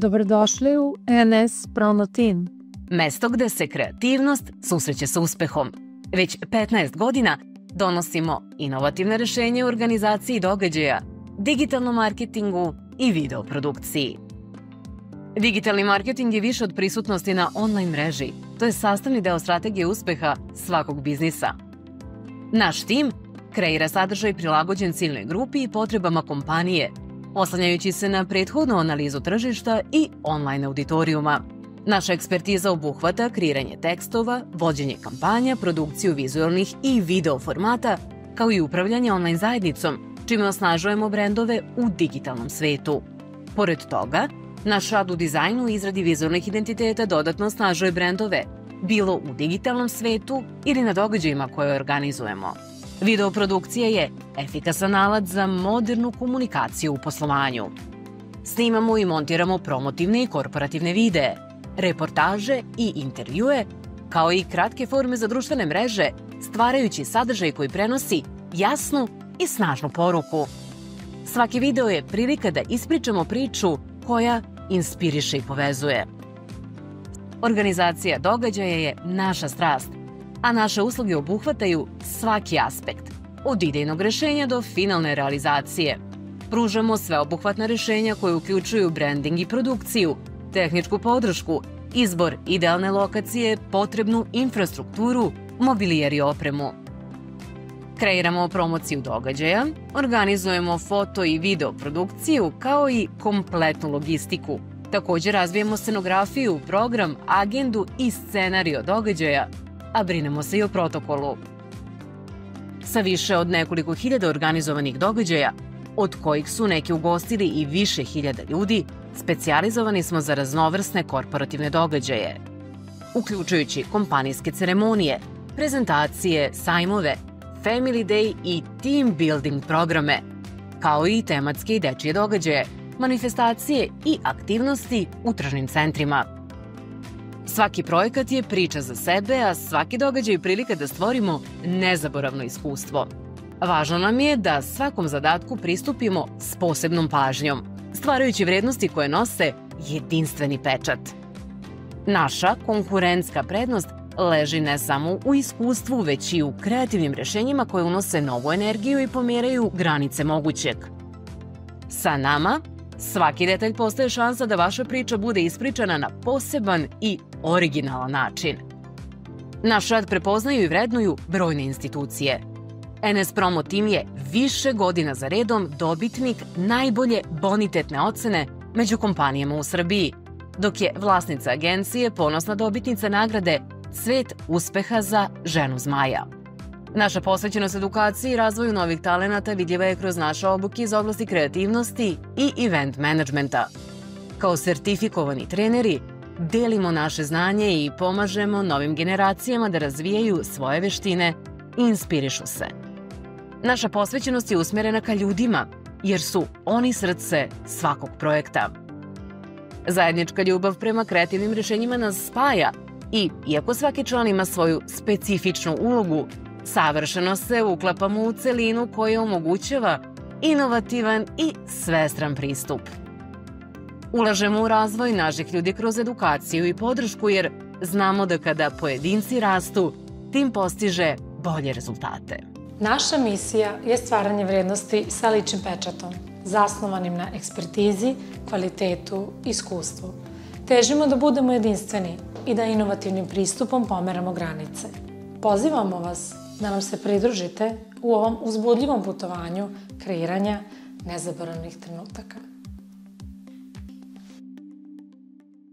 Dobrodošli u NS Promo Team. Mesto gde se kreativnost susreće sa uspehom. Već 15 godina donosimo inovativne rešenja u organizaciji događaja, digitalnom marketingu i videoprodukciji. Digitalni marketing je više od prisutnosti na online mreži. To je sastavni deo strategije uspeha svakog biznisa. Naš tim kreira sadržaj prilagođen ciljnoj grupi i potrebama kompanije, oslanjajući se na prethodnu analizu tržišta i online auditorijuma. Naša ekspertiza obuhvata kreiranje tekstova, vođenje kampanja, produkciju vizualnih i video formata, kao i upravljanje online zajednicom, čime osnažujemo brendove u digitalnom svetu. Pored toga, naš rad u dizajnu i izradi vizualnih identiteta dodatno osnažuje brendove, bilo u digitalnom svetu ili na događajima koje organizujemo. Videoprodukcija je efikasan alat za modernu komunikaciju u poslovanju. Snimamo i montiramo promotivne i korporativne videe, reportaže i intervjue, kao i kratke forme za društvene mreže, stvarajući sadržaj koji prenosi jasnu i snažnu poruku. Svaki video je prilika da ispričamo priču koja inspiriše i povezuje. Organizacija događaja je naša strast, a naše usluge obuhvataju svaki aspekt, od idejnog rešenja do finalne realizacije. Pružamo sveobuhvatna rešenja koje uključuju branding i produkciju, tehničku podršku, izbor idealne lokacije, potrebnu infrastrukturu, mobilijer i opremu. Kreiramo promociju događaja, organizujemo foto i video produkciju, kao i kompletnu logistiku. Također razvijamo scenografiju, program, agendu i scenario događaja, a brinemo se i o protokolu. Sa više od nekoliko hiljada organizovanih događaja, od kojih su neki ugostili i više hiljada ljudi, specijalizovani smo za raznovrsne korporativne događaje, uključujući kompanijske ceremonije, prezentacije, sajmove, family day i team building programe, kao i tematske i dečije događaje, manifestacije i aktivnosti u tržnim centrima. Svaki projekat je priča za sebe, a svaki događaj je prilika da stvorimo nezaboravno iskustvo. Važno nam je da svakom zadatku pristupimo s posebnom pažnjom, stvarajući vrednosti koje nose jedinstveni pečat. Naša konkurentska prednost leži ne samo u iskustvu, već i u kreativnim rešenjima koje unose novu energiju i pomeraju granice mogućeg. Sa nama, svaki detalj postaje šansa da vaša priča bude ispričana na poseban i originalan način. Naš rad prepoznaju i vrednuju brojne institucije. NS Promo Team je više godina za redom dobitnik najbolje bonitetne ocene među kompanijama u Srbiji, dok je vlasnica agencije ponosna dobitnica nagrade Cvet uspeha za ženu zmaja. Naša posvećenost edukaciji i razvoju novih talenata vidljiva je kroz naše obuke iz oblasti kreativnosti i event menadžmenta. Kao sertifikovani treneri, delimo naše znanje i pomažemo novim generacijama da razvijaju svoje veštine i inspirišu se. Naša posvećenost je usmjerena ka ljudima, jer su oni srce svakog projekta. Zajednička ljubav prema kreativnim rešenjima nas spaja i, iako svaki član ima svoju specifičnu ulogu, savršeno se uklapamo u celinu koja omogućava inovativan i svestran pristup. Ulažemo u razvoj naših ljudi kroz edukaciju i podršku, jer znamo da kada pojedinci rastu, tim postiže bolje rezultate. Naša misija je stvaranje vrednosti sa ličnim pečatom, zasnovanim na ekspertizi, kvalitetu i iskustvu. Težimo da budemo jedinstveni i da inovativnim pristupom pomeramo granice. Pozivamo vas da nam se pridružite u ovom uzbudljivom putovanju kreiranja nezaboravnih trenutaka.